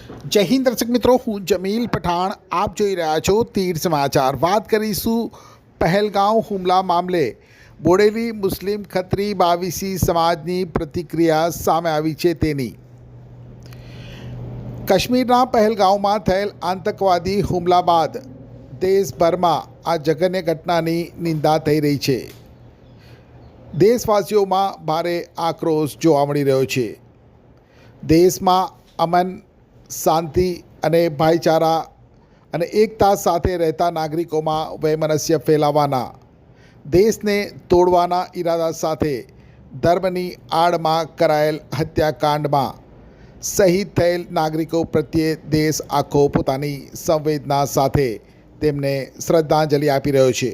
જય હિન્દ દર્શક મિત્રો, હું જમીલ પઠાણ. આપ જોઈ રહ્યા છો તીર સમાચાર. વાત કરીશું પહેલગાંવ હુમલા મામલે. બોડેલી મુસ્લિમ ખત્રી બાવીસી સમાજની પ્રતિક્રિયા સામે આવી છે તેની. કાશ્મીરના પહેલગાંવમાં થયેલ આતંકવાદી હુમલા બાદ દેશભરમાં આ જઘન્ય ઘટનાની નિંદા થઈ રહી છે. દેશવાસીઓમાં ભારે આક્રોશ જોવા મળી રહ્યો છે. દેશમાં અમન, શાંતિ અને ભાઈચારા અને એકતા સાથે રહેતા નાગરિકોમાં વૈમનસ્ય ફેલાવવાના, દેશને તોડવાના ઈરાદા સાથે ધર્મની આડમાં કરાયેલ હત્યાકાંડમાં શહીદ થયેલ નાગરિકો પ્રત્યે દેશ આખો પોતાની સંવેદના સાથે તેમને શ્રદ્ધાંજલિ આપી રહ્યો છે.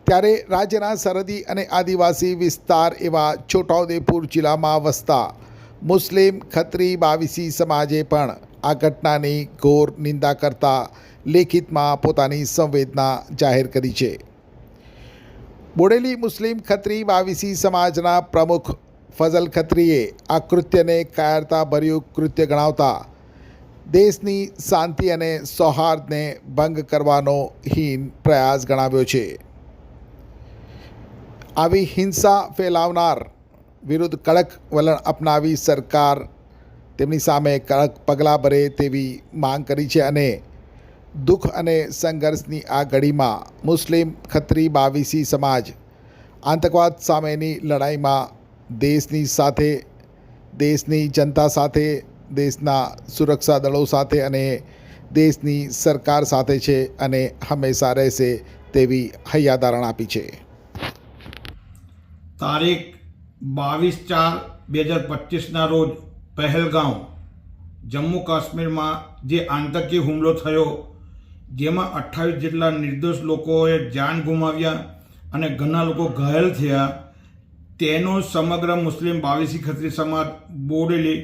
ત્યારે રાજ્યના સરહદી અને આદિવાસી વિસ્તાર એવા છોટાઉદેપુર જિલ્લામાં વસતા મુસ્લિમ ખત્રી બાવીસી સમાજે પણ આ ઘટનાની ઘોર નિંદા કરતા લેખિતમાં પોતાની સંવેદના જાહેર કરી છે. બોડેલી મુસ્લિમ ખત્રી બાવીસી સમાજના પ્રમુખ ફઝલ ખત્રીએ આ કૃત્યને કાયરતાભર્યું કૃત્ય ગણાવતા દેશની શાંતિ અને સૌહાર્દને ભંગ કરવાનો હીન પ્રયાસ ગણાવ્યો છે. આવી હિંસા ફેલાવનાર વિરુદ્ધ કડક વલણ અપનાવી સરકાર તેમની સામે કડક પગલાં ભરે તેવી માંગ કરી છે અને દુઃખ અને સંઘર્ષની આ ઘડીમાં મુસ્લિમ ખત્રી બાવીસી સમાજ આતંકવાદ સામેની લડાઈમાં દેશની સાથે, દેશની જનતા સાથે, દેશના સુરક્ષા દળો સાથે અને દેશની સરકાર સાથે છે અને હંમેશા રહેશે તેવી હૈયાધારણ આપી છે. તારીખ 22/4/2025 રોજ પહેલગાંવ, જમ્મુ કાશ્મીરમાં જે આતંકી હુમલો થયો, જેમાં 28 જેટલા નિર્દોષ લોકોએ જાન ગુમાવ્યા અને ઘણા લોકો ઘાયલ થયા, તેનો સમગ્ર મુસ્લિમ બાવીસી ખત્રી સમાજ બોડેલી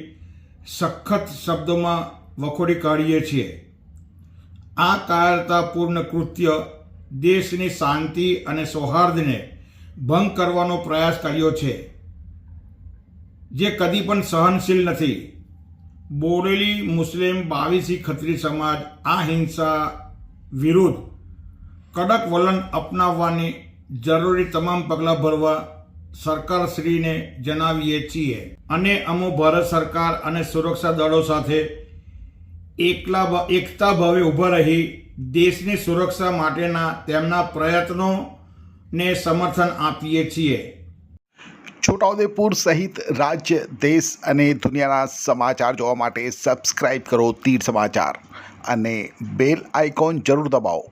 સખત શબ્દોમાં વખોડી કાઢીએ છીએ. આ કાયરતાપૂર્ણ કૃત્ય દેશની શાંતિ અને સૌહાર્દને ભંગ કરવાનો પ્રયાસ કર્યો છે, જે કદી પણ સહનશીલ નથી. બોડેલી મુસ્લિમ બાવીસી ખત્રી સમાજ આ હિંસા વિરુદ્ધ કડક વલણ અપનાવવાની જરૂરી તમામ પગલાં ભરવા સરકારશ્રીને જણાવીએ છીએ અને અમે ભારત સરકાર અને સુરક્ષા દળો સાથે એકતા ભાવે ઊભા રહી દેશની સુરક્ષા માટેના તેમના પ્રયત્નોને સમર્થન આપીએ છીએ. છોટાઉદેપુર સહિત રાજ્ય, દેશ અને દુનિયાના સમાચાર જોવા માટે સબસ્ક્રાઈબ કરો તીર સમાચાર અને બેલ આઇકોન જરૂર દબાવો.